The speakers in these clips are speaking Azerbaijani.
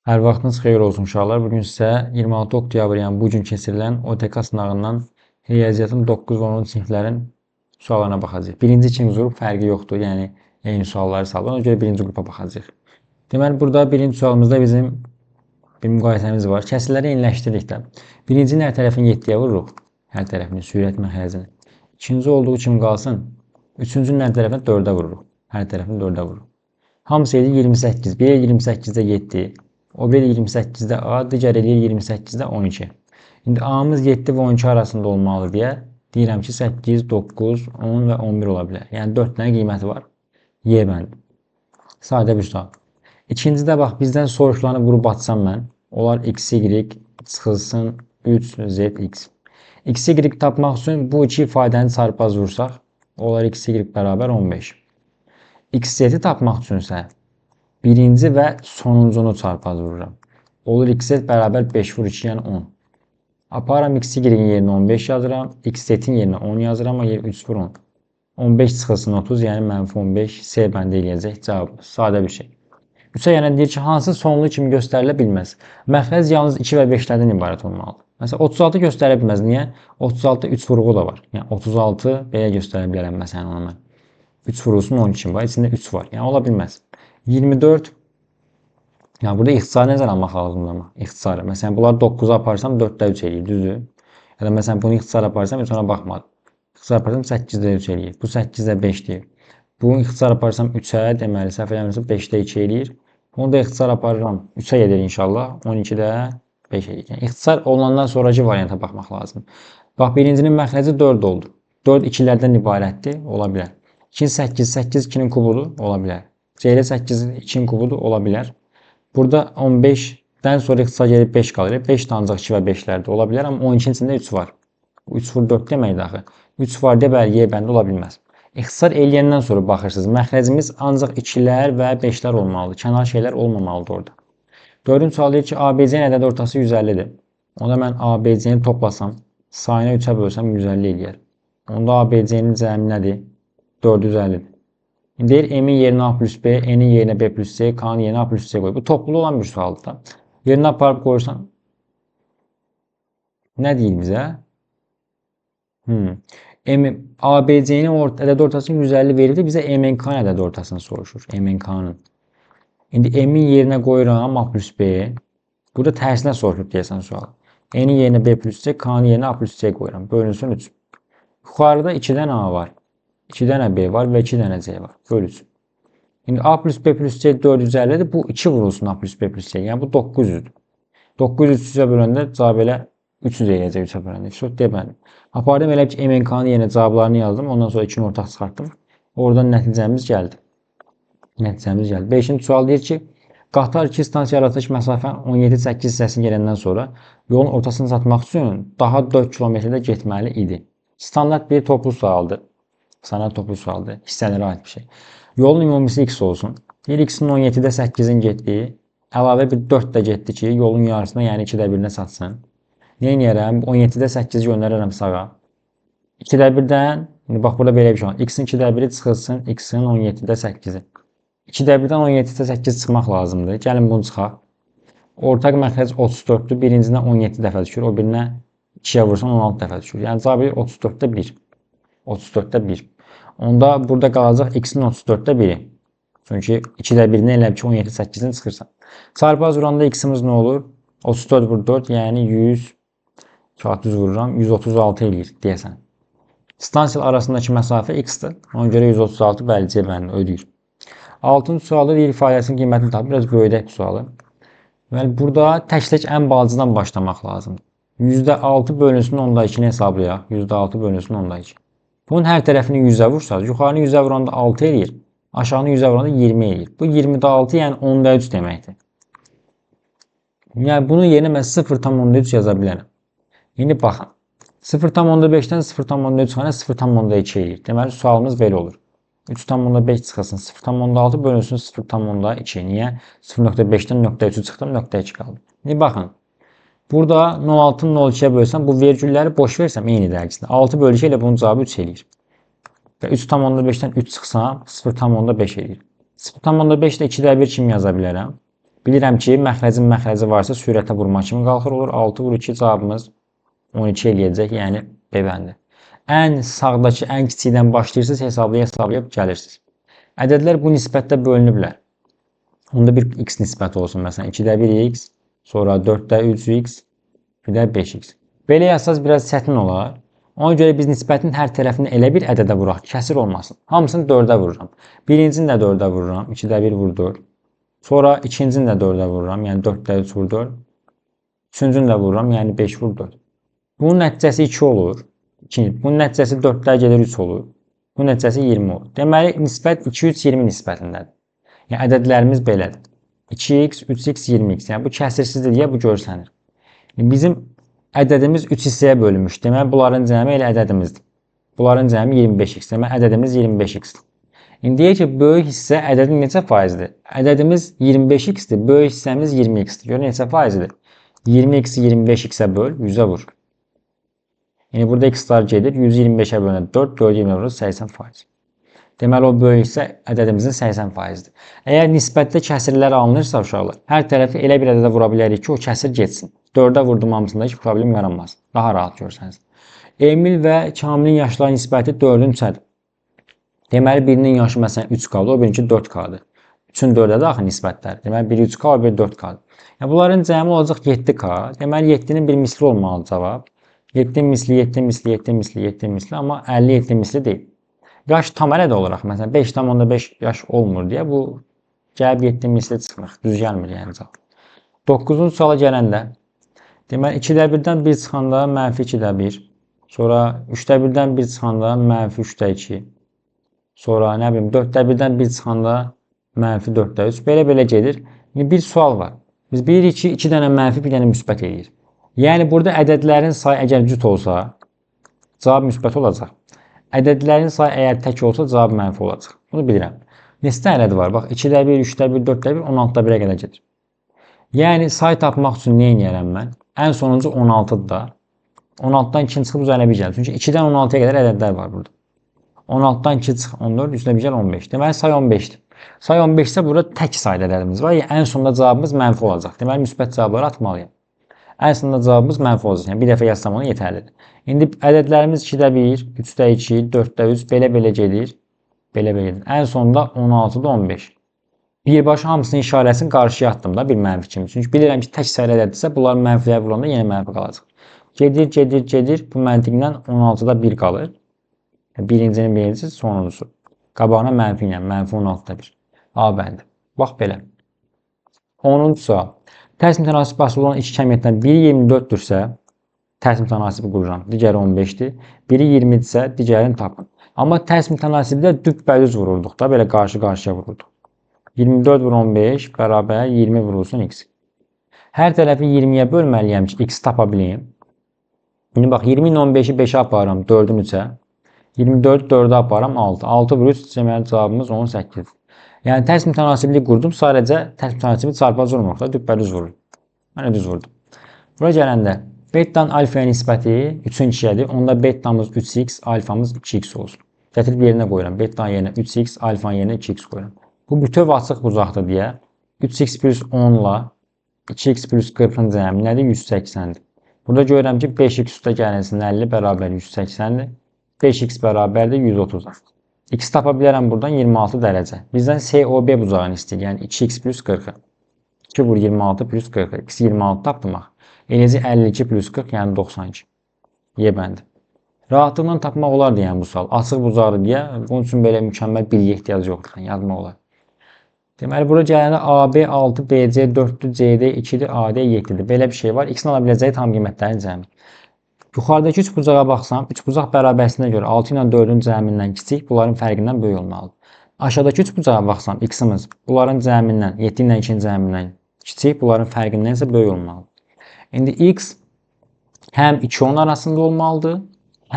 Hər vaxtınız xeyir olsun uşaqlar. Bugün sizə 26 oktyabr, yəni bu gün keçirilən OTK sınağından riyaziyyatın 9 və 10 siniflərin suallarına baxacağıq. Birinci, ikinci qrup fərqi yoxdur. Yəni eyni sualları salır. Ona görə birinci qrupa baxacağıq. Deməli, burada birinci sualımızda bizim bir müqayisəmiz var. Kəsrləri eyniləşdirdikdə birincinin hər tərəfini 7-yə vururuq. Hər tərəfini, sürət məxəzini. İkinci olduğu kimi qalsın. Üçüncünün hər tərəfini 4-ə vururuq. Hər tərəfini 4-ə vururuq. Hamısı edir 28. Biri 28-də 7. O biri 28-də A, digər eləyir 28-də 12. İndi A-mız 7 və 12 arasında olmalı deyə deyirəm ki, 8, 9, 10 və 11 ola bilər. Yəni 4 dənə qiyməti var. Y bəndi. Sadə bir sual. İkincidə bax, bizdən soruşulanı qrup atsam mən. Onlar x, y çıxılsın 3, z, x. X, y tapmaq üçün bu iki ifadəni çarpaz vursaq, onlar x, y bərabər 15. X, z tapmaq üçünsə birinci və sonuncunu çarpaz vururam. Olur x, z bərabər 5 vur 2, yəni 10. Aparam x, y-in yerinə 15 yazıram. X, z-in yerinə 10 yazıram. 3 vur 10. 15 çıxılsın 30, yəni mənfi 15. C bəndə eləyəcək cavab. Sadə bir şey. 3-ə yəni deyir ki, hansı sonlu kimi göstərilə bilməz? Məxrəc yalnız 2 və 5-lərdən ibarət olmalıdır. Məsələn, 36 göstərilə bilməz. Niyə? 36 3 vurğu da var. Yəni 36 belə göstərə bilərəm məsələn ona mən. 3 vurğusunun 12 kimi var. İçində 3 var. Yəni ola bilməz. 24. Yəni burada ixtisarı nəzərə almaq lazımdır amma. İxtisarı. Məsələn, bunlar 9-u aparsam 4-də 3 eləyir, düzdür? Ya da məsələn, bunu ixtisar aparsam heç ona baxmadım. İxtisar aparsam 8-də 3 eləyir. Bu 8-də 5 deyir. Bunu ixtisar aparsam 3-ə, deməli, səhv eləmirəmsə 5-də 2 eləyir. Bunu da ixtisar aparıram. 3-ə gedir inşallah. 12-də 5 eləyir. Yəni, ixtisar olunandan sonraki varianta baxmaq lazımdır. Bax, birincinin məxrəci 4 oldu. 4 ikilərdən ibarətdir, ola bilər. 2, 8, 8 2-nin kubudur, ola bilər. C-lə 8 2-nin kubudur, ola bilər. Burada 15-dən sonra ixtisar gelib 5 qalır. 5 də ancaq 2 və 5-lərdə ola bilər, amma 12-nin içində 3 var. 3 vur 4 deməkdir axı. 3 var deyə bəli, Y bəndə ola bilməz. İxtisar eləyəndən sonra baxırsınız. Məxrəcimiz ancaq 2-lər və 5-lər olmalıdır. Kənar şeylər olmamalıdır orada. 4-cü sual deyir ki, ABC-nin ədəd ortası 150-dir. Onda mən ABC-ni toplasam, sayına 3-ə bölsəm 150 eləyər. Onda ABC-nin cəmi nədir? 450-dir. Deyir M-in yerinə A plus B, N-in yerinə B plus C, K-nın yerinə A plus C qoy. Bu toplu olan bir sualdır da. Yerinə aparıb qoyursan. Nə deyir bizə? ABC-nin ədəd ortasının 150 verildi. Bizə MNK-nın ədəd ortasını soruşur. MNK-nın. İndi M-in yerinə qoyuram A plus B. Burada tərsinə soruşub deyəsən sual. N-in yerinə B plus C, K-nın yerinə A plus C qoyuram. Bölünsün 3. Yuxarıda 2 dənə A var. 2 dənə B var və 2 dənə C var. Bölünsün. İndi A plus B plus C 450-dir. Bu 2 vurulsun A plus B plus C. Yəni bu 900-dür. 900 300-ə böləndə cavab elə 300 eləyəcək 3-ə böləndə. Çox demədim. Apardım elə ki, MNK-nın yerinə cavablarını yazdım. Ondan sonra 2-ni ortaq çıxartdım. Oradan nəticəmiz gəldi. 5-ci sual deyir ki, qatar 2 stansiya arasındakı məsafə 17-8 hissəsini gələndən sonra yolun ortasını satmaq üçün daha 4 kilometrdə getməli idi. Standart bir toplu sualdır. Sana toplu sualdır. Hissələrə aid bir şey. Yolun ümumisi x olsun. Deyir x-in 17-də 8-in getdiyi, əlavə bir 4 də getdi ki, yolun yarısına, yəni 2-də 1-nə satsın. Nə edirəm? 17-də 8-i göndərirəm sağa. 2-də 1-dən, bax burada belə bir şey var. X-in 2-də 1-i çıxılsın, x-in 17-də 8-i. 2-də 1-dən 17-də 8 çıxmaq lazımdır. Gəlin bunu çıxaq. Ortaq məxrəc 34-dür. Birincindən 17 dəfə düşür. O birinə 2-yə vursan 16 dəfə düşür. Yəni cavabı 34-də 1. 34-də 1. Onda burada qalacaq x-in 34-də 1-i. Çünki 2-də 1-ni elə ki 17 8-ini çıxırsan. Çarpaz vuranda x-imiz nə olur? 34 vur 4, yəni 100 düz vururam, 136 eləyir deyəsən. Stansiya arasındakı məsafə x-dir. Ona görə 136 bəli C bəndi ödəyir. 6-cı sualda deyir ifadəsinin qiymətini tapıb, biraz böyüdək bu sualı. Deməli, burada tək-tək ən balacadan başlamaq lazımdır. %6 bölünsün 10-da 2-ni hesablayaq. %6 bölünsün 10-da 2. Bunun hər tərəfini 100-ə vursaq, yuxarını 100-ə vuranda 6 eləyir, aşağını 100-ə vuranda 20 eləyir. Bu 20-6, yəni 10-da 3 deməkdir. Yəni bunun yerinə mən 0,3 yaza bilərəm. İndi baxın. 0,5-dən 0,3 çıxana 0,2 eləyir. Deməli, sualımız belə olur. 3,5 çıxılsın, 0,6 bölünsün 0,2. Niyə? 0,5-dən 0,3 çıxdım, 0,2 qaldı. İndi baxın. Burada 0,6-nı 0,2-yə bölsəm, bu vergülləri boş versəm eyni dərəcəsində. 6 bölgə ilə bunun cavabı 3 eləyir. Və 3,5-dən 3 çıxsam 0,5 eləyir. 0,5 ilə 2-də 1 kimi yaza bilərəm. Bilirəm ki, məxrəcin məxrəci varsa sürətə vurma kimi qalxır olur. 6 vur 2 cavabımız 12 eləyəcək. Yəni B bəndi. Ən sağdakı ən kiçikdən başlayırsınız, hesablayıb gəlirsiniz. Ədədlər bu nisbətdə bölünüblər. Onda bir x nisbəti olsun. Məsələn, 2-də 1x, sonra 4-də 3x, bir də 5x. Belə yazsaz biraz çətin olar. Ona görə biz nisbətin hər tərəfini elə bir ədədə vuraq, kəsir olmasın. Hamısını 4-ə vururam. Birincini də 4-ə vururam. 2-də 1 vur 4. Sonra ikincini də 4-ə vururam. Yəni 4-də 3 vur 4. Üçüncünü də vururam. Yəni 5 vur 4. Bunun nəticəsi 2 olur. Bunun nəticəsi 4-də gedir 3 olur. Bunun nəticəsi 20 olur. Deməli, nisbət 2-3-20 nisbətindədir. Yəni ədədlərimiz belədir. 2x, 3x, 20x. Yəni bu kəsirsizdir deyə bu görsənir. Bizim ədədimiz 3 hissəyə bölünmüş. Deməli, bunların cəmi elə ədədimizdir. Bunların cəmi 25x. Deməli, ədədimiz 25x-dir. İndi deyək ki, böyük hissə ədədin neçə faizdir? Ədədimiz 25x-dir, böyük hissəmiz 20x-dir. Görün, neçə faizdir? 20x-i 25x-ə böl, 100-ə vur. Yəni, burada x-lar gedir, 125-ə bölünür 4, 4 20 vurur, 80%. Deməli, o böyük hissə ədədimizin 80%-dir. Əgər nisbətdə kəsirlər alınırsa, uşaqlar, hər tərəfi elə bir ədədə vura bilərik ki, o kəsir getsin. 4-ə vurdum hamısında heç problem yaranmaz. Daha rahat görsəniz. Emil və Kamilin yaşları nisbəti 4-ün 3-ədir. Deməli, birinin yaşı məsələn 3K-dır, o birinki 4K-dır. 3-ün 4-ə də axı nisbətlər. Deməli, biri 3K, o biri 4K-dır. Yəni, bunların cəmi olacaq 7K. Deməli, 7-nin bir misli olmalı cavab. 7 misli, 7 misli, 7 misli, 7 misli, amma 57 misli deyil. Yaş tam ərədə olaraq, məsələn, 5,5 yaş olmur deyə bu gəlib 7 misli çıxmır. Düz gəlmir yəni cavab. 9-cu suala gələndə, deməli, 2-də 1-dən 1 çıxanda mənfi 2-də 1. Sonra 3-də 1-dən 1 çıxanda mənfi 3-də 2. Sonra, nə bilim, 4-də 1-dən 1 çıxanda mənfi 4-də 3. Belə gedir. Bir sual var. Biz bilirik ki, 2 dənə mənfi, bir dənə müsbət eləyir. Yəni, burada ədədlərin sayı əgər cüt olsa, cavab müsbət olacaq. Ədədlərin sayı əgər tək olsa, cavab mənfi olacaq. Bunu bilirəm. Neçə ədəd var? Bax, 2-də 1, 3-də 1, 4-də 1, 16-da 1-ə qədər gedir. Yəni, sayı tapmaq üçün nə edirəm mən? Ən sonuncu 16-dır da. 16-dan 2 çıxıb üzərinə 1 gəlir. Çünki 2-dən 16-ya qədər ədədlər var burada. 16-dan 2 çıx 14, üstünə bir gəl 15. Deməli, say 15-dir. Say 15 isə burada tək sayda ədədimiz var. Yəni, ən sonunda cavabımız mənfi olacaq. Deməli, müsbət cavabları atmalıyım. Ən sonunda cavabımız mənfi olacaq. Yəni, bir dəfə yazsam onu yetərlidir. İndi ədədlərimiz 2-də 1, 3-də 2, 4-də 3, belə gedir. Belə gedir. Ən sonunda 16-da 15. Birbaşa hamısının işarəsini qarşıya atdım da bir mənfi kimi. Çünki bilirəm ki, tək saylı ədəddirsə, bunların mənfiləri vuranda yenə mənfi qalacaq. Gedir. Bu məntiqlə 16-da 1 qalır. Birincinin birincisi, sonuncusu. Qabağına mənfi ilə, mənfi 16-da 1. A bəndi. Bax belə. 10-cu sual. Tərs mütənasib asılı olan iki kəmiyyətdən biri 24-dürsə, tərs mütənasibi qururam. Digəri 15-dir. Biri 20-dirsə, digərini tapın. Amma tərs mütənasibdə düpbədüz vururduq da, belə qarşı-qarşıya vururduq. 24 vur 15 bərabər 20 vurulsun x. Hər tərəfi 20-yə bölməliyəm ki, x tapa bileyim. İndi bax, 20 ilə 15-i 5-ə aparıram, 4-ün 3-ə. 24 4-ə aparam 6. 6 vur 3, deməli cavabımız 18. Yəni tərs mütənasiblik qurdum, sadəcə tərs mütənasibi çarpaz vurmuruq da, düpbədüz vurur. Mən düz vurdum. Bura gələndə bettanın alfaya nisbəti 3-ün 2-yədir. Onda bettamız 3x, alfamız 2x olsun. Gətirib yerinə qoyuram. Bettanın yerinə 3x, alfanın yerinə 2x qoyuram. Bu bütöv açıq bucaqdır deyə 3x plus 10 ilə 2x plus 40-ın cəmi nədir? 180-dir. Burada görürəm ki, 5x üstə gəlinsin 50 bərabər 180-dir. 5x bərabərdir 130-a. X tapa bilərəm buradan 26 dərəcə. Bizdən COB bucağını istəyir. Yəni 2x plus 40-ı. 2 vur 26 plus 40-ı. X 26 tapdım axı. Eləcə 52 plus 40, yəni 92. Y bəndi. Rahatlıqla tapmaq olardı yəni bu sual. Açıq bucaqdır deyə. Bunun üçün belə mükəmməl bilgiyə ehtiyac yoxdur. Yazmaq olar. Deməli, bura gələndə AB 6, BC 4-dür, CD 2-dir, AD 7-dir. Belə bir şey var. X-in ala biləcəyi tam qiymətlərin cəmi. Yuxarıdakı 3 bucağa baxsam, 3 bucaq bərabərsində görə 6 ilə 4-ün cəmindən kiçik, bunların fərqindən böyük olmalıdır. Aşağıdakı 3 bucağa baxsam, x-imiz bunların cəmindən, 7 ilə 2-nin cəmindən kiçik, bunların fərqindən isə böyük olmalıdır. İndi x həm 2-10 arasında olmalıdır,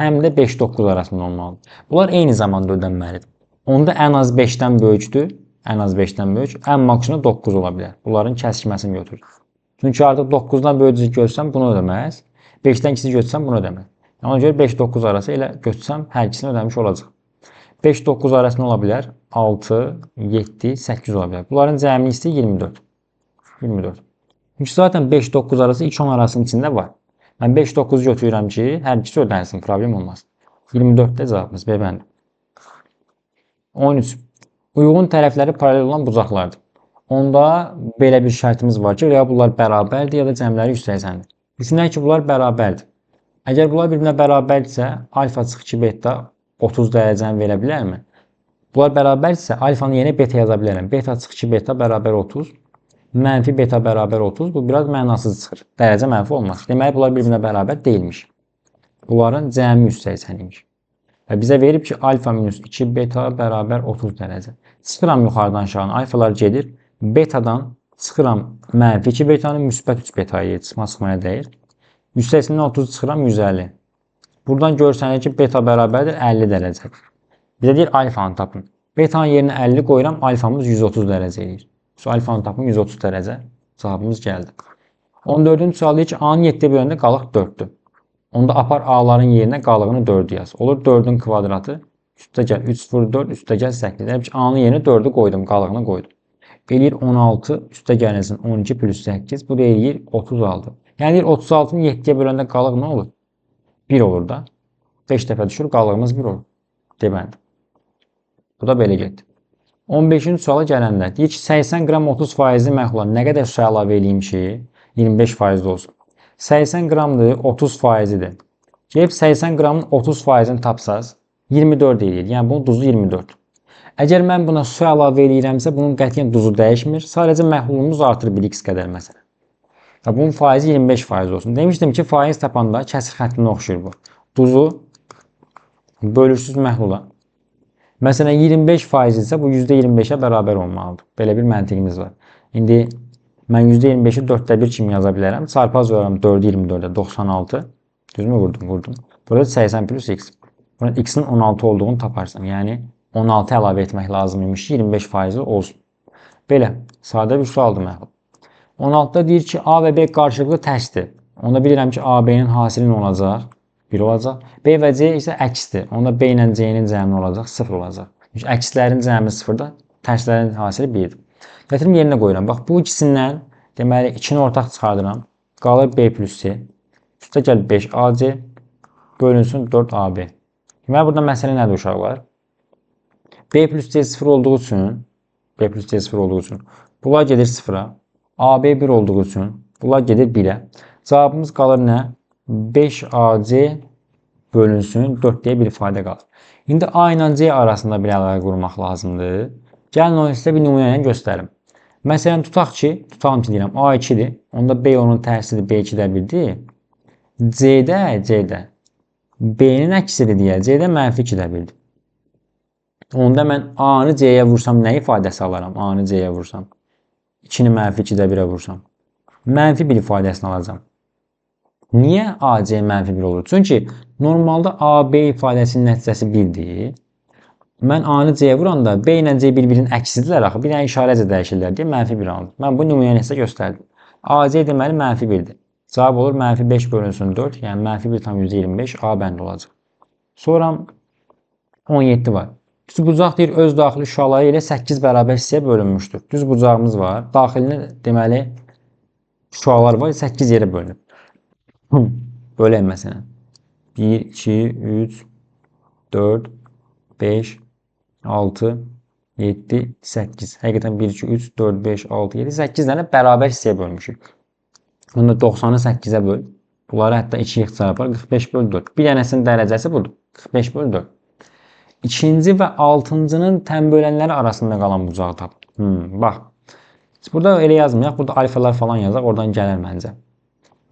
həm də 5-9 arasında olmalıdır. Bunlar eyni zamanda ödənməlidir. Onda ən az 5-dən böyükdür, ən maksimum 9 ola bilər. Bunların kəsikməsini götürür. Çünki artıq 9-dan böyük görsəm bunu ödəməz. 5-dən kiçik götürsəm bunu ödəmək. Ona görə 5-9 arası elə götürsəm hər ikisini ödəmiş olacaq. 5-9 arasında ola bilər 6, 7, 8 ola bilər. Bunların cəmi isə 24. 24. Çünki zaten 5-9 arası iç 10 arasının içində var. Mən 5-9 götürürəm ki, hər ikisi ödənsin, problem olmaz. 24 də cavabımız B bəndi. 13. Uyğun tərəfləri paralel olan bucaqlardır. Onda belə bir şərtimiz var ki, ya bunlar bərabərdir, ya da cəmləri 180-dir. Düşünək ki, bunlar bərabərdir. Əgər bunlar bir-birinə bərabərdirsə, alfa çıx 2 beta 30 dərəcəni verə bilərmi? Bunlar bərabərdirsə, alfanı yenə beta yaza bilərəm. Beta çıx 2 beta bərabər 30. Mənfi beta bərabər 30. Bu biraz mənasız çıxır. Dərəcə mənfi olmaz. Deməli, bunlar bir-birinə bərabər deyilmiş. Bunların cəmi 180 imiş. Və bizə verib ki, alfa minus 2 beta bərabər 30 dərəcə. Çıxıram yuxarıdan aşağına, alfalar gedir. Betadan çıxıram mənfi 2 betanı, müsbət 3 betaya çıxmaya dəyir. 180-dən 30 çıxıram 150. Buradan görsənir ki, beta bərabərdir 50 dərəcə. Bizə deyir alfanı tapın. Betanın yerinə 50 qoyuram, alfamız 130 dərəcə eləyir. Alfanı tapın 130 dərəcə. Cavabımız gəldi. 14-cü sual deyir ki, A-nı 7-yə böləndə qalıq 4-dür. Onda apar A-ların yerinə qalığını 4 yaz. Olur 4-ün kvadratı. Üstə gəl 3 vur 4, üstə gəl 8. Demək ki, A-nın yerinə 4-ü qoydum, qalığını qoydum. Eləyir 16, üstə gələcək 12 plus 8. Bu da eləyir 36. Yəni 36-nı 7-yə böləndə qalıq nə olur? 1 olur da. 5 dəfə düşür, qalığımız 1 olur. Deməli. Bu da belə getdi. 15-ci suala gələndə deyir ki, 80 qram 30 faizli məhlula nə qədər su əlavə edeyim ki, 25 faizli olsun. 80 qramdır, 30 faizidir. Gəlib 80 qramın 30 faizini tapsaz, 24 eləyir. Yəni bunun duzu 24. Əgər mən buna su əlavə eləyirəmsə, bunun qətiyyən duzu dəyişmir. Sadəcə məhlulumuz artır 1x qədər məsələn. Və bunun faizi 25 faiz olsun. Demişdim ki, faiz tapanda kəsir xəttinə oxşuyur bu. Duzu bölürsüz məhlula. Məsələn, 25 faiz isə bu %25-ə bərabər olmalıdır. Belə bir məntiqimiz var. İndi mən %25-i 4-də 1 kimi yaza bilərəm. Çarpaz verəm 4-ü 24-də 96. Düzmü vurdum? Vurdum. Burada 80 plus x. Burada x-in 16 olduğunu taparsan. Yəni 16 əlavə etmək lazım imiş ki, 25 faizli olsun. Belə, sadə bir sualdır məhlul. 16-da deyir ki, A və B qarşılıqlı tərsdir. Onda bilirəm ki, A, B-nin hasili nə olacaq? 1 olacaq. B və C isə əksdir. Onda B ilə C-nin cəmi olacaq? 0 olacaq. Çünki əkslərin cəmi 0-da, tərslərin hasili 1-dir. Gətirim yerinə qoyuram. Bax, bu ikisindən deməli 2-ni ortaq çıxardıram. Qalır B plus C. Üstə gəl 5AC bölünsün 4AB. Deməli, burada məsələ nədir uşaqlar? B plus C 0 olduğu üçün bunlar gedir 0-a. AB 1 olduğu üçün bunlar gedir 1-ə. Cavabımız qalır nə? 5AC bölünsün 4 deyə bir ifadə qalır. İndi A ilə C arasında bir əlaqə qurmaq lazımdır. Gəlin onu sizə bir nümunə ilə göstərim. Məsələn, tutalım ki deyirəm A 2-dir. Onda B onun tərsidir, B 2-də 1-dir. C-də B-nin əksidir deyə C-də mənfi 2-də 1-dir. Onda mən A-nı C-yə vursam nə ifadəsi alaram? A-nı C-yə vursam. 2-ni mənfi 2-də 1-ə vursam. Mənfi bir ifadəsini alacam. Niyə AC mənfi 1 olur? Çünki normalda AB ifadəsinin nəticəsi 1-dir. Mən A-nı C-yə vuranda B ilə C bir-birinin əksidirlər axı. Bir dənə işarəcə dəyişirlər deyə mənfi 1 alınır. Mən bu nümunəni sizə göstərdim. AC deməli mənfi 1-dir. Cavab olur mənfi 5 bölünsün 4. Yəni mənfi 1,25 A bənd olacaq. Sonra 17 var. Düz bucaq deyir öz daxili şüaları ilə 8 bərabər hissəyə bölünmüşdür. Düz bucağımız var. Daxilində deməli şüalar var 8 yerə bölünüb. Bölək məsələn. 1, 2, 3, 4, 5, 6, 7, 8. Həqiqətən 1, 2, 3, 4, 5, 6, 7, 8 dənə bərabər hissəyə bölmüşük. Onda 90-ı 8-ə böl. Bunları hətta 2 yığ çarpar. 45 böl 4. Bir dənəsinin dərəcəsi budur. 45 böl 4. İkinci və 6-cının tənbölənləri arasında qalan bucağı tap. Bax. Burada elə yazmayaq. Burada alfalar falan yazaq. Oradan gələr məncə.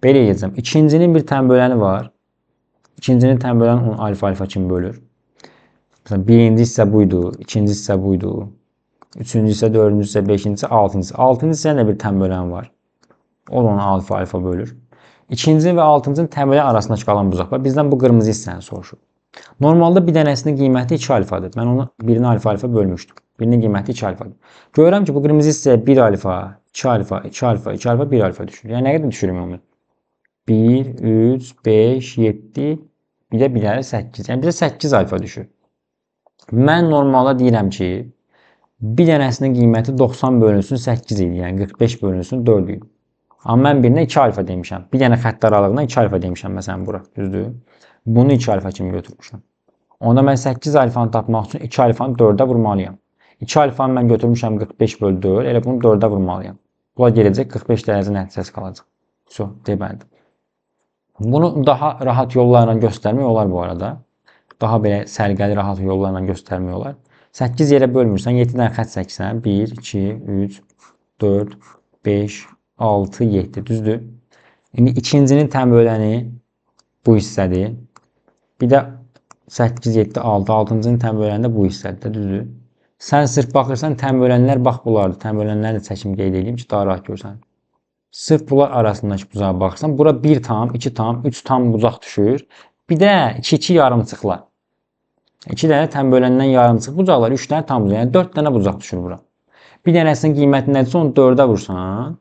Belə edəcəm. İkincinin bir tənböləni var. İkincinin tənböləni onu alfa kimi bölür. Məsələn, birinci hissə buydu, ikinci hissə buydu. Üçüncü hissə, dördüncü hissə, beşinci, altıncı. Altıncı hissəyə də bir tənbölən var. O da onu alfa bölür. İkinci və altıncının tənbölən arasındakı qalan buzaq var. Bizdən bu qırmızı hissəni soruşur. Normalda bir dənəsinin qiyməti 2 alfadır. Mən onu birini alfa bölmüşdüm. Birinin qiyməti 2 alfadır. Görürəm ki, bu qırmızı hissəyə 1 alfa, 2 alfa, 2 alfa, 2 alfa, 1 alfa düşür. Yəni nə qədər düşürüm onu? 1, 3, 5, 7, bir də birləri 8. Yəni bizə 8 alfa düşür. Mən normalda deyirəm ki, Bir dənəsinin qiyməti 90 bölünsün 8 idi. Yəni 45 bölünsün 4 idi. Amma mən birinə 2 alfa demişəm. Bir dənə xətt aralığına 2 alfa demişəm məsələn bura. Düzdür? Bunu 2 alfa kimi götürmüşəm. Onda mən 8 alfanı tapmaq üçün 2 alfanı 4-ə vurmalıyam. 2 alfanı mən götürmüşəm 45 bölü 4. Elə bunu 4-ə vurmalıyam. Bunlar gələcək 45 dərəcə nəticəsi qalacaq. Deməlidir. Bunu daha rahat yollarla göstərmək olar bu arada. Daha belə sərgəli rahat yollarla göstərmək olar. 8 yerə bölmürsən, 7 dənə xətt çəksən. 1, 2, 3, 4, 5, 6, 7. Düzdür? İndi ikincinin təm böləni bu hissədir. Bir də 8, 7, 6. 6-cının təm böləni də bu hissədir. Düzdür? Sən sırf baxırsan, təm bölənlər bax bunlardır. Təm bölənləri də çəkim qeyd edeyim ki, daha rahat görsən. Sırf bunlar arasındakı bucağa baxırsan, bura 1 tam, 2 tam, 3 tam bucaq düşür. Bir də 2 yarımçıqlar. 2 dənə təm böləndən yarımçıq bucaqlar, 3 dənə tam bucaq. Yəni 4 dənə bucaq düşür bura. Bir dənəsinin qiyməti nədirsə onu 4-ə vursan,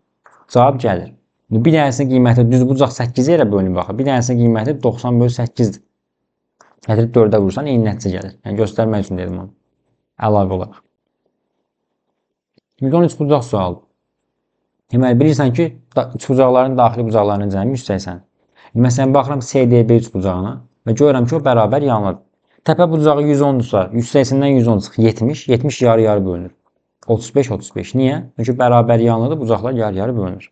cavab gəlir. Bir dənəsinin qiyməti düz bucaq 8 yerə bölünür baxır. Bir dənəsinin qiyməti 90 bölü 8-dir. Gətirib 4-ə vursan eyni nəticə gəlir. Yəni göstərmək üçün dedim onu. Əlavə olaraq. 113 bucaq sualıdır. Deməli, bilirsən ki, üçbucaqların daxili bucaqlarının cəmi 180. Məsələn, baxıram CDB üçbucağına və görürəm ki, o bərabər yanlıdır. Təpə bucağı 110-dursa, 180-dən 110 çıx 70, 70 yarı-yarı bölünür. 35, 35. Niyə? Çünki bərabər yanlıdır, bucaqlar yarı-yarı bölünür.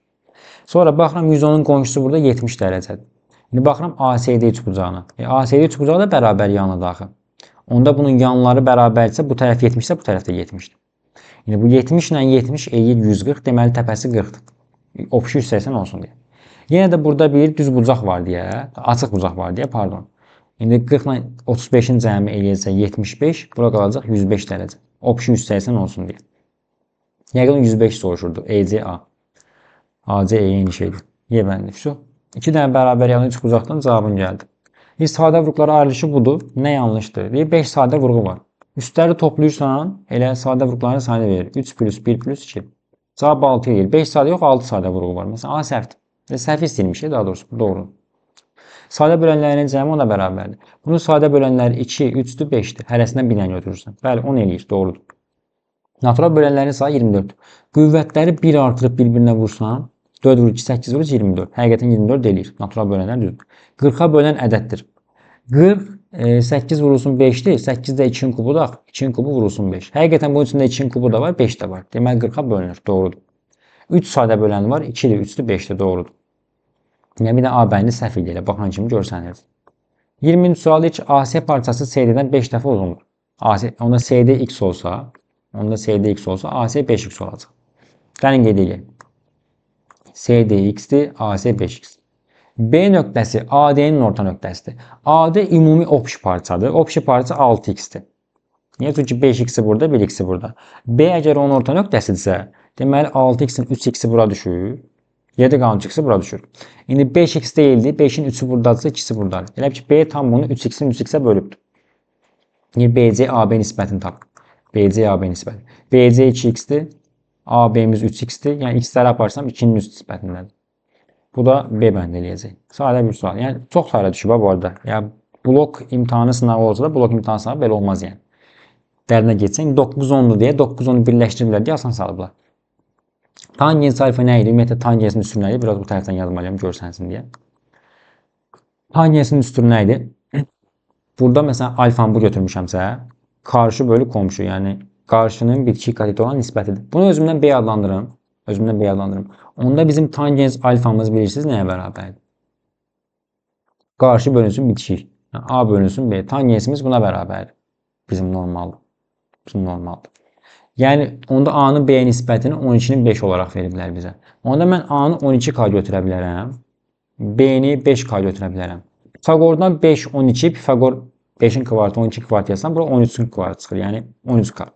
Sonra baxıram 110-un qonşusu burada 70 dərəcədir. İndi baxıram ACD üçbucağına. ACD üçbucağı da bərabər yanlıdır axı. Onda bunun yanları bərabərdirsə, bu tərəf 70-sə, bu tərəf də 70-dir. Yəni bu 70 ilə 70 eləyir 140, deməli təpəsi 40-dır. Obşu 180 olsun deyə. Yenə də burada bir düz bucaq var deyə, açıq bucaq var deyə, pardon. İndi 40 ilə 35-in cəmi eləyəcək 75, bura qalacaq 105 dərəcə. Obşu 180 olsun deyə. Yəqin 105 soruşurdu. ECA. AC eyni şeydir. Yebəndi. Şu. 2 dənə bərabər yanlı üç bucaqdan cavabın gəldi. İstifadə vurğuları ayrılışı budur. Nə yanlışdır? 5 sadə vurğu var. Üstləri toplayırsan, elə sadə vurğuların sayını verir. 3 plus 1 plus 2. Cavab 6 edir. 5 sadə yox, 6 sadə vurğu var. Məsələn, A səhvdir. Səhv istəyilmiş, daha doğrusu. Doğru. Sadə bölənlərin cəmi ona bərabərdir. Bunun sadə bölənləri 2, 3-dür, 5-dir. Hərəsindən bir dənə götürürsən. Bəli, 10 eləyir. Doğrudur. Natural bölənlərin sayı 24. Qüvvətləri 1 artırıb bir-birinə vursan, 4 vur 2, 8 vur 24. Həqiqətən 24 eləyir. Natural bölənlər düzdür. 40-a bölən ədəddir. 40, 8 vurulsun 5'dir. 8 də 2'nin kubu da 2'nin kubu vurulsun 5. Həqiqətən bunun içində 2'nin kubu da var, 5 də var. Deməli 40-a bölünür. Doğrudur. 3 sadə bölən var. 2'dir, 3'dür, 5'dir. Doğrudur. Yəni bir də A bəndi səhv ilə baxan kimi görsənir. 20-ci sual heç AC parçası CD-dən 5 dəfə uzundur. Onda CD x olsa, AC 5x olacaq. Gəlin qeyd edək. CD x-dir, AC 5x. B nöqtəsi AD'nin orta nöqtəsidir. AD ümumi obşi parçadır. Obşi parça 6x'dir. Niyə? Çünki 5x'i burada, 1x'i burada. B əgər onun orta nöqtəsidirsə, deməli 6x'in 3x'i bura düşür. 7 qalan 3x'i bura düşür. İndi 5x deyildi. 5'in 3'ü buradadırsa 2'si buradadır. Elə ki B tam bunu 3x'in 3x'e bölübdür. Yəni BC AB nisbətini tap. BC AB nisbəti. BC 2x'dir. AB'miz 3x'dir. Yəni x'ləri aparsam 2'nin üst nisbətindədir. Bu da B bənd eləyəcək. Sadə bir sual. Yəni çox sayıda düşüb bu arada. Yəni blok imtahanı sınağı olsa da blok imtahanı sınağı belə olmaz yəni. Dərinə getsən 9-10'dur deyə 9-10'u birləşdiriblər deyə asan salıblar. Tangens alfa nə idi? Ümumiyyətlə tangensin üstü nə idi? Biraz bu tərəfdən yazmalıyam görsənsin deyə. Tangensin üstü nə idi? Burada məsələn alfanı bu götürmüşəmsə, qarşı bölü komşu, yəni qarşının bitki kateti olan nisbətidir. Bunu özümdən B adlandırım. Onda bizim tangens alfamız bilirsiniz nəyə bərabərdir? Qarşı bölünsün bitki. Yəni A bölünsün B. Tangensimiz buna bərabərdir. Bizim normaldır. Yəni onda A-nın B-yə nisbətini 12'nin 5 olaraq veriblər bizə. Onda mən A-nı 12K götürə bilərəm. B-ni 5K götürə bilərəm. Pisagordan 5, 12, Pisagor 5'in kvartı 12 kvart yazsam, bura 13'ün kvartı çıxır. Yəni 13K.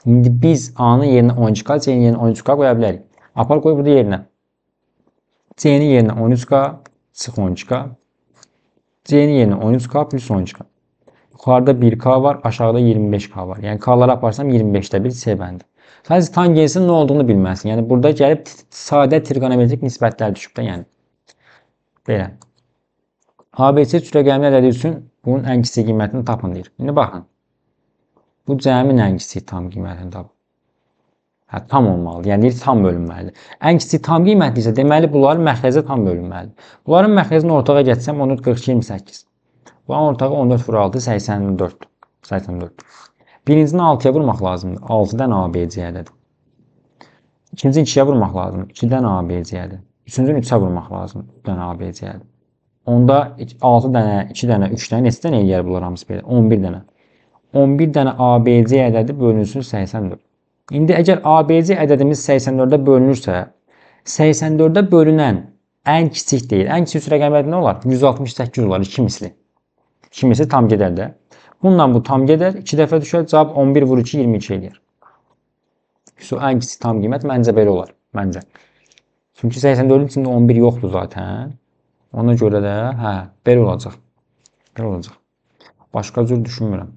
İndi biz A-nın yerinə 12K, C-nin yerinə 13K qoya bilərik. Apar qoy burada yerinə. C-nin yerinə 13K, çıx 12K. C-nin yerinə 13K plus 12K. Yuxarıda 1K var, aşağıda 25K var. Yəni K'ları aparsam 25'də bir C bəndi. Sadəcə tangensin nə olduğunu bilməlisin. Yəni burada gəlib sadə trigonometrik nisbətlər düşüb də yəni. Belə. ABC türəgəmli ədədi üçün bunun ən kiçik qiymətini tapın deyir. İndi baxın. Bu cəmin ən kiçik tam qiymətini tapır. Hə, tam olmalıdır. Yəni deyir, tam bölünməlidir. Ən kiçik tam qiymətli isə deməli bunların məxrəcə tam bölünməlidir. Bunların məxrəcini ortağa gətirsəm 14 42 28. Bunların ortağı 14 vur 6 84. 84. Birincini 6-ya vurmaq lazımdır. 6-dan ABC'dir. İkincini 2-yə vurmaq lazımdır. 2-dən ABC'dir. Üçüncünü 3-ə vurmaq lazımdır. 3-dən ABC'dir. Onda 6 dənə, 2 dənə, 3 dənə neçə dənə eləyər bunlar hamısı belə? 11 dənə. 11 dənə ABC ədədi bölünsün 84. İndi əgər ABC ədədimiz 84-ə bölünürsə, 84-ə bölünən ən kiçik deyil. Ən kiçik rəqəmlər nə olar? 168 olar, 2 misli. 2 misli tam gedər də. Bununla bu tam gedər, 2 dəfə düşər, cavab 11 vur 2 22 eləyər. Ən kiçik tam qiymət məncə belə olar, məncə. Çünki 84-ün içində 11 yoxdur zaten. Ona görə də, hə, belə olacaq. Belə olacaq. Başqa cür düşünmürəm.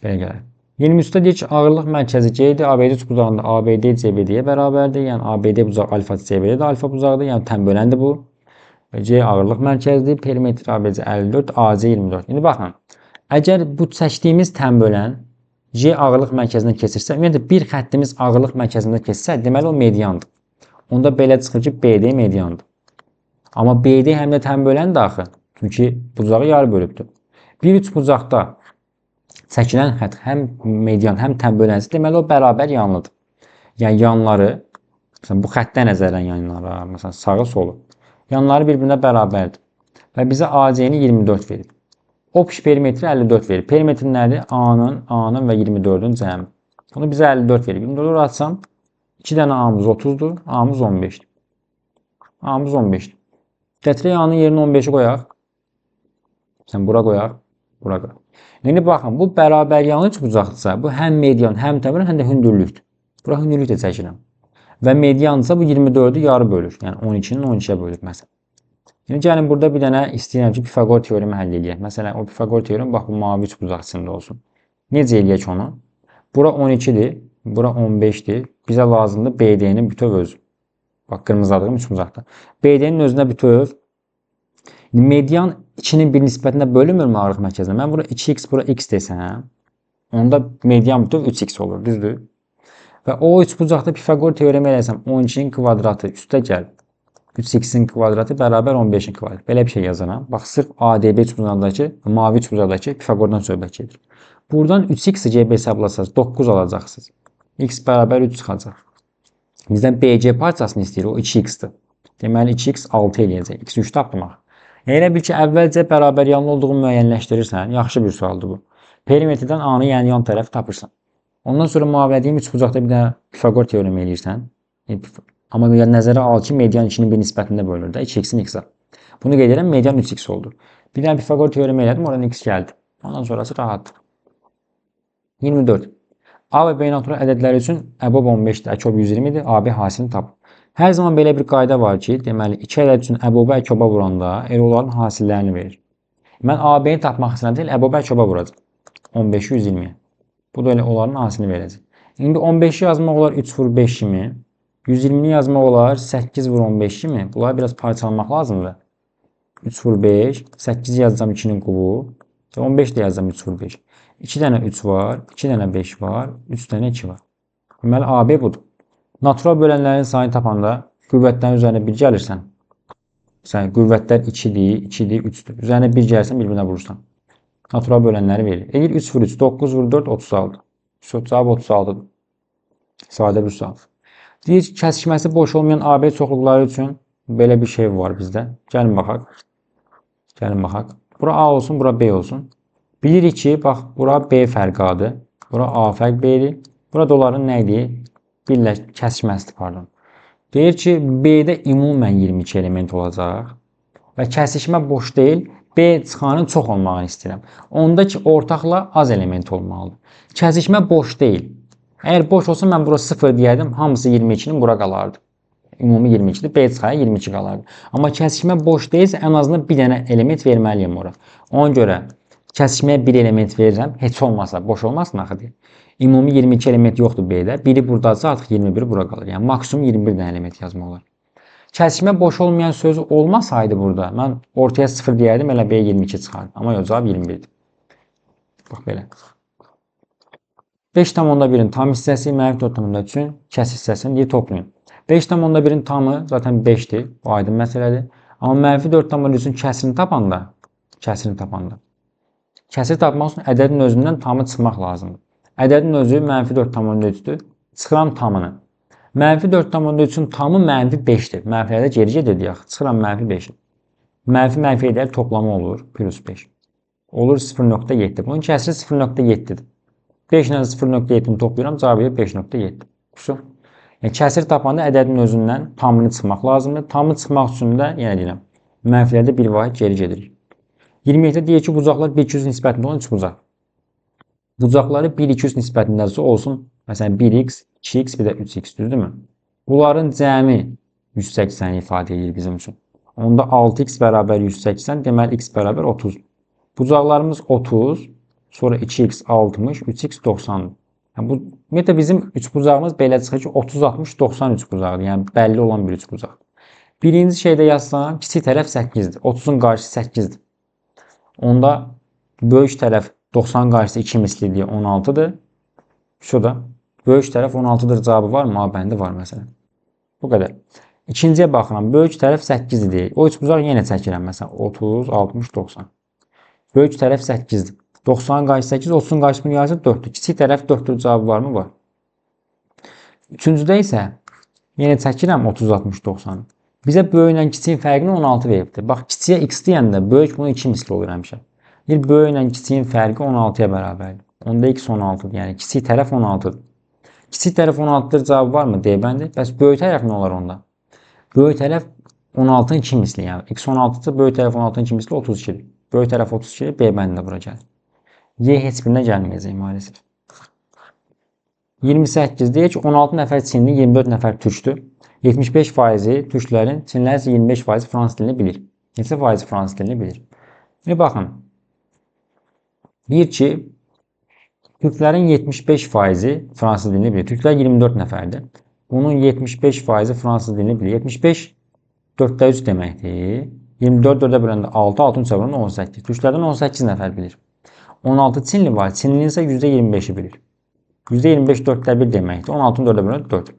Belə gəlir. 23-də deyir ki, ağırlıq mərkəzi C idi. ABD bucağında ABD CBD-yə bərabərdir. Yəni ABD bucağı alfa CBD də alfa bucağıdır. Yəni tənböləndir bu. C ağırlıq mərkəzidir. Perimetr ABC 54, AC 24. İndi baxın. Əgər bu çəkdiyimiz tənbölən C ağırlıq mərkəzindən keçirsə, ümumiyyətlə bir xəttimiz ağırlıq mərkəzindən keçsə, deməli o mediandır. Onda belə çıxır ki, BD mediandır. Amma BD həm də tənböləndir axı. Çünki bucağı yarı bölübdür. Bir üç bucaqda çəkilən xətt həm median, həm tənbölənsi, deməli o bərabər yanlıdır. Yəni yanları, məsələn bu xəttdən nəzərən yanlara, məsələn sağı solu, yanları bir-birinə bərabərdir. Və bizə AC-ni 24 verir. Opş perimetri 54 verir. Perimetri nədir? A-nın və 24-ün cəmi. Bunu bizə 54 verir. 24 atsam, 2 dənə A-mız 30-dur, A-mız 15-dir. A-mız 15-dir. Gətirək A-nın yerini 15-i qoyaq. Sən bura qoyaq, bura qoyaq. İndi baxın, bu bərabər yanlı bucaqdırsa, bu həm median, həm tənbölən, həm də hündürlükdür. Bura hündürlük də çəkirəm. Və mediandırsa bu 24-ü yarı bölür. Yəni 12-nin 12-yə bölür məsələn. Şimdi gəlin burada bir dənə istəyirəm ki, Pifagor teoremi həll edək. Məsələn, o Pifagor teoremi bax bu mavi üçbucaq içində olsun. Necə eləyək onu? Bura 12-dir, bura 15-dir. Bizə lazımdır BD-nin bütöv özü. Bax, qırmızıladığım üçbucaqda. BD-nin özünə bütöv. Median 2-nin bir nisbətində bölünmürmü ağırlıq mərkəzinə? Mən bura 2x, bura x desəm, onda median bütöv 3x olur, düzdür? Və o üçbucaqda Pifagor teoremi eləsəm, 12-nin kvadratı üstə gəl. 3x-in kvadratı bərabər 15-in kvadratı. Belə bir şey yazıram. Bax, sırf ADB üçbucağındakı, mavi üçbucaqdakı Pifagordan söhbət gedir. Buradan 3x-i GB hesablasaz, 9 alacaqsınız. X bərabər 3 çıxacaq. Bizdən BC parçasını istəyir, o 2x-dir. Deməli, 2x 6 eləyəcək. X 3 tapmaq. Elə bil ki, əvvəlcə bərabər yanlı olduğunu müəyyənləşdirirsən. Yaxşı bir sualdır bu. Perimetrdən A-nı, yəni yan tərəfi tapırsan. Ondan sonra müavilədiyim üçbucaqda bir dənə Pifagor teoremi eləyirsən. Amma nəzərə al ki, median 2-nin bir nisbətində bölünür də, 2x-in x-a. Bunu qeyd edirəm, median 3x oldu. Bir dənə Pifagor teoremi elədim, oradan x gəldi. Ondan sonrası rahatdır. 24. A və B natural ədədləri üçün əbob 15-dir, əkob 120-dir, AB hasilini tap. Hər zaman belə bir qayda var ki, deməli, 2 ədəd üçün əbobu əkoba vuranda onların hasillərini verir. Mən AB-ni tapmaq istəyən deyil, əbobu əkoba vuracaq. 15-i 120-yə. Bu da elə onların hasilini verəcək. İndi 15-i yazmaq olar 3 vur 5 kimi. 120-ni yazmaq olar 8 vur 15 kimi. Bunları biraz parçalamaq lazımdır. 3 vur 5. 8 yazacağım 2-nin kubu. 15 də yazacağım 3 vur 5. 2 dənə 3 var. 2 dənə 5 var. 3 dənə 2 var. Deməli AB budur. Natural bölənlərin sayını tapanda qüvvətlərin üzərinə 1 gəlirsən. Məsələn, qüvvətlər 2-dir, 2-dir, 3-dür. Üzərinə 1 gəlirsən, bir-birinə vurursan. Natural bölənləri verir. Eğer 3 vur 3, 9 vur 4, 36. Cavab 36'dır. Sadə bir sual. Deyir ki, kəsişməsi boş olmayan AB çoxluqları üçün belə bir şey var bizdə. Gəlin baxaq. Gəlin baxaq. Bura A olsun, bura B olsun. Bilirik ki, bax, bura B fərqi A'dır. Bura A fərq B'dir. Burada onların nə idi? Kəsişməsidir, pardon. Deyir ki, B'də ümumən 22 element olacaq. Və kəsişmə boş deyil. B çıxanın çox olmağını istəyirəm. Ondakı ortaqla az element olmalıdır. Kəsişmə boş deyil. Əgər boş olsa mən bura 0 deyərdim, hamısı 22-nin bura qalardı. Ümumi 22-dir, B çıxaya 22 qalardı. Amma kəsişmə boş deyilsə, ən azından bir dənə element verməliyim ora. Ona görə kəsişməyə bir element verirəm, heç olmasa, boş olmasın axı deyil. Ümumi 22 element yoxdur B-də, biri buradadsa artıq 21 bura qalır. Yəni maksimum 21 dənə element yazmaq olar. Kəsişmə boş olmayan sözü olmasaydı burada, mən ortaya 0 deyərdim, elə B 22 çıxardı. Amma yox, cavab 21'dir. Bax belə. 5,1'in tam hissəsi -4,3'ün kəsr hissəsini deyir toplayın. 5,1'in tamı zaten 5'dir. Bu aydın məsələdir. Amma -4,3'ün kəsirini tapanda kəsir tapmaq üçün ədədin özündən tamı çıxmaq lazımdır. Ədədin özü -4,3'dür. Çıxıram tamını. -4,3'ün tamı -5'dir. Mənfilərdə geri gedir deyək. Çıxıram -5'i. Mənfi edər toplamı olur. +5. Olur 0,7. Bunun kəsiri 0,7'dir. 5 ilə 0,7'ni toplayıram. Cavabı 5,7. Kusur. Yəni, kəsir tapanda ədədin özündən tamını çıxmaq lazımdır. Tamı çıxmaq üçün də, yenə deyirəm, mənfilərdə bir vahid geri gedirik. 27'də deyək ki, bucaqlar 1-200 nisbətində olan 3 bucaq. Bucaqları 1-200 nisbətindəsə olsun. Məsələn, 1x, 2x, bir də 3x, düzdürmü? Bunların cəmi 180 ifadə edir bizim üçün. Onda 6x bərabər 180, deməli x bərabər 30. Bucaqlarımız 30, sonra 2x 60, 3x 90. Yəni, bu, ümumiyyətlə bizim 3 bucağımız belə çıxır ki, 30, 60, 93 bucaqdır. Yəni, bəlli olan bir 3 bucaq. Birinci şeydə yazsam, kiçik tərəf 8'dir. 30'un qarşısı 8'dir. Onda böyük tərəf 90 qarşısı 2 mislidir, 16'dır. Şurada böyük tərəf 16'dır cavabı var mı? A bəndi var məsələn. Bu qədər. İkinciyə baxıram. Böyük tərəf 8'dir. O 3 bucaq yenə çəkirəm. Məsələn 30, 60, 90. Böyük tərəf 8'dir. 90 qarşısı 8, 30'un qarşısının yarısı 4'dür. Kiçik tərəf 4'dür cavabı var mı? Var. Üçüncüdə isə yenə çəkirəm 30, 60, 90. Bizə böyüklə kiçiyin fərqini 16 veribdir. Bax, kiçiyə x deyəndə böyük bunu 2 misli olur həmişə. Bir böyüklə kiçiyin fərqi 16'ya bərabərdir. Onda x 16'dır. Yəni kiçik tərəf 16'dır. Kiçik tərəf 16'dır cavabı var mı? D bəndi. Bəs böyük tərəf nə olar onda? Böyük tərəf 16'ın 2 misli. Yəni x 16'dır, böyük tərəf 16'ın 2 misli 32'dir. Böyük tərəf 32'dir, B bəndi də bura gəlir. Y heç birinə gəlməyəcək maalesef. 28 deyək ki, 16 nəfər Çinli, 24 nəfər türkdür. 75% türklərin, Çinlilərin isə 25% fransız dilini bilir. Neçə faizi fransız dilini bilir? Bir baxın. Deyir ki, türklərin 75% fransız dilini bilir. Türklər 24 nəfərdir. Bunun 75% fransız dilini bilir. 75 4'də 3 deməkdir. 24 4'ə böləndə 6, 6'ın çevrəndə 18. Türklərdən 18 nəfər bilir. 16 Çinli var. Çinlinin isə %25'i bilir. %25 4'də 1 deməkdir. 16'ın 4'ə böləndə 4.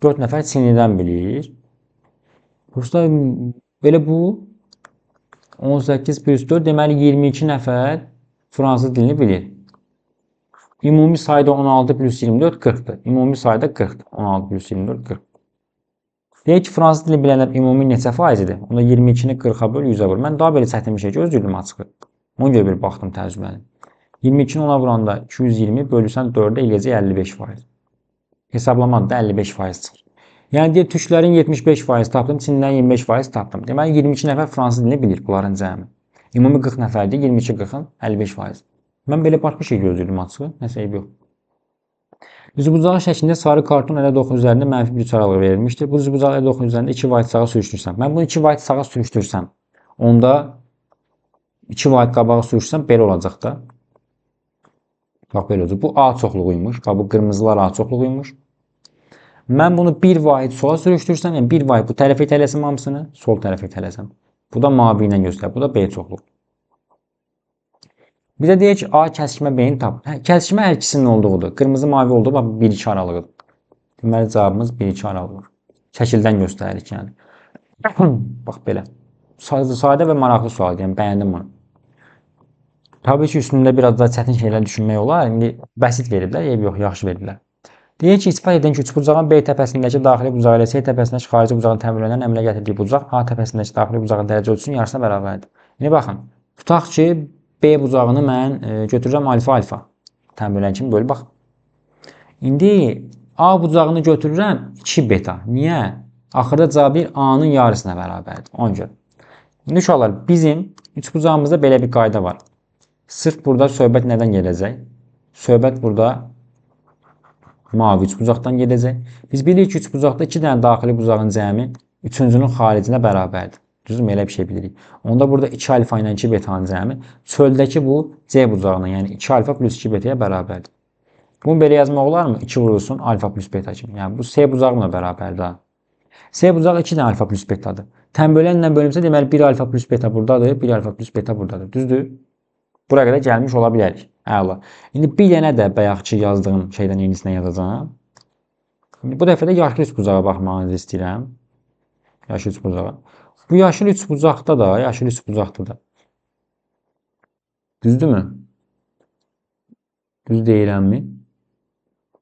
4 nəfər Çinlidən bilir. Ruslar belə bu 18 plus 4 deməli 22 nəfər fransız dilini bilir. Ümumi sayda 16 plus 24 40'dır. Ümumi sayda 40'dır. 16 plus 24 40. Deyək ki, fransız dili bilənlər ümumi neçə faizidir? Onda 22'ni 40'a böl 100'ə vur. Mən daha belə çətin bir şey gözləyirdim açığı. Ona görə bir baxdım təcrübəni. 22'ni ona vuranda 220 bölürsən 4'ə eləyəcək 55%. Hesablamadı da 55% çıxır. Yəni deyək, türklərin 75% tapdım, Çinlilərin 25% tapdım. Deməli 22 nəfər fransız dilini bilir bunların cəmi. Ümumi 40 nəfərdir, 22 40'ın 55%. Mən belə başqa şey gözləyirdim açığı, nəsə eyb yox. Düzbucağı şəklində sarı karton ələd oxu üzərində mənfi bir çaralıq verilmişdir. Bu düzbucağı ələd oxu üzərində 2 vayt sağa sürüşdürsəm. Mən bunu 2 vayt sağa sürüşdürsəm, onda 2 vayt qabağa sürüşsəm belə olacaq da. Bax belə olacaq. Bu A çoxluğuymuş. Bax bu qırmızılar A çoxluğuymuş. Mən bunu 1 vahid sola sürüşdürsəm, yəni 1 vahid bu tərəfə itələsəm hamısını, sol tərəfə itələsəm. Bu da mavi ilə göstərir. Bu da B çoxluq. Bizə deyək ki, A kəsişmə B-ni tap. Kəsişmə hər ikisinin olduğudur. Qırmızı mavi olduğu bax 1-2 aralığıdır. Deməli cavabımız 1-2 aralığıdır. Şəkildən göstəririk yəni. Bax belə. Sadə və maraqlı sualdır. Yəni bəyəndim bunu. Təbii ki, üstündə biraz daha çətin şeylər düşünmək olar. İndi bəsit veriblər, yox, yaxşı veriblər. Deyək ki, ispat edin ki, üçbucağın B təpəsindəki daxili bucağı ilə C təpəsindəki xarici bucağın təmir olunan əmələ gətirdiyi bucaq A təpəsindəki daxili bucağın dərəcə ölçüsünün yarısına bərabərdir. İndi baxın, tutaq ki, B bucağını mən götürürəm alfa-alfa. Təmir olunan kimi böyle bax. İndi A bucağını götürürəm 2 beta. Niyə? Axırda cavab A-nın yarısına bərabərdir. Ona görə. İndi uşaqlar, bizim üçbucağımızda belə bir qayda var. Sırf burada söhbət nədən gedəcək? Söhbət burada mavi üçbucaqdan gedəcək. Biz bilirik ki, üçbucaqda 2 dənə daxili bucağın cəmi üçüncünün xaricinə bərabərdir. Düzdür, elə bir şey bilirik. Onda burada 2 alfa ilə 2 betanın cəmi çöldəki bu C bucağına, yəni 2 alfa plus 2 betaya bərabərdir. Bunu belə yazmaq olar mı? 2 vurulsun alfa plus beta kimi. Yəni bu C bucağına bərabərdir. C bucağı 2 dənə alfa plus betadır. Tənbölənlə bölünsə deməli 1 alfa plus beta buradadır, 1 alfa plus beta buradadır. Düzdür? Buraya qədər gəlmiş ola bilərik. Əla. İndi bir dənə də bayaqçı yazdığım şeydən yenisinə yazacağam. Bu dəfə də yaşıl üçbucağa baxmanızı istəyirəm. Yaşıl üçbucağa. Bu yaşıl üçbucaqda da, düzdürmü? Düz deyirəmmi?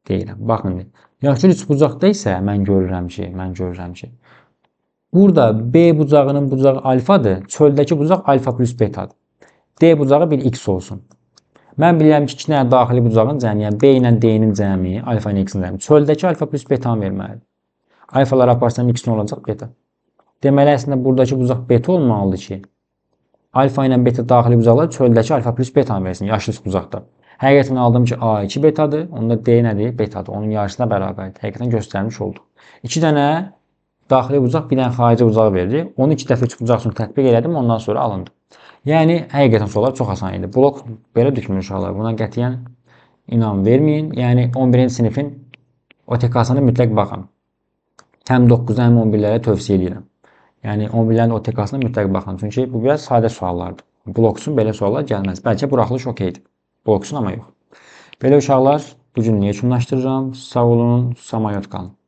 Deyirəm. Baxın. Yaşıl üçbucaqda isə mən görürəm ki, burada B bucağının bucağı alfadır, çöldəki bucaq alfa plus betadır. D bucağı bir x olsun. Mən bilirəm ki, 2 dənə daxili bucağın cəmi, yəni B ilə D-nin cəmi, alfa ilə x-in cəmi. Çöldəki alfa plus betanı verməlidir. Alfaları aparsam x nə olacaq? Beta. Deməli, əslində buradakı bucaq beta olmalıdır ki, alfa ilə beta daxili bucaqlar çöldəki alfa plus betanı versin, yaşıl bucaqda. Həqiqətən aldım ki, A2 betadır, onda D nədir? Betadır. Onun yarısına bərabərdir. Həqiqətən göstərmiş olduq. 2 dənə daxili bucaq, bir dənə xarici bucaq verir. Onu 2 dəfə 3 bucaq üçün tətbiq elədim, ondan sonra alındı. Yəni, həqiqətən suallar çox asan idi. Blok belə düşmür uşaqlar. Buna qətiyyən inam verməyin. Yəni, 11-ci sinifin OTK-sını mütləq baxın. Həm 9-a, həm 11-lərə tövsiyə edirəm. Yəni, 11-lərin OTK-sına mütləq baxın. Çünki bu biraz sadə suallardır. Blok üçün belə suallar gəlməz. Bəlkə buraxılış okeydir. Blok üçün amma yox. Belə uşaqlar, bu gün yekunlaşdırıram. Sağ olun, samayot qalın.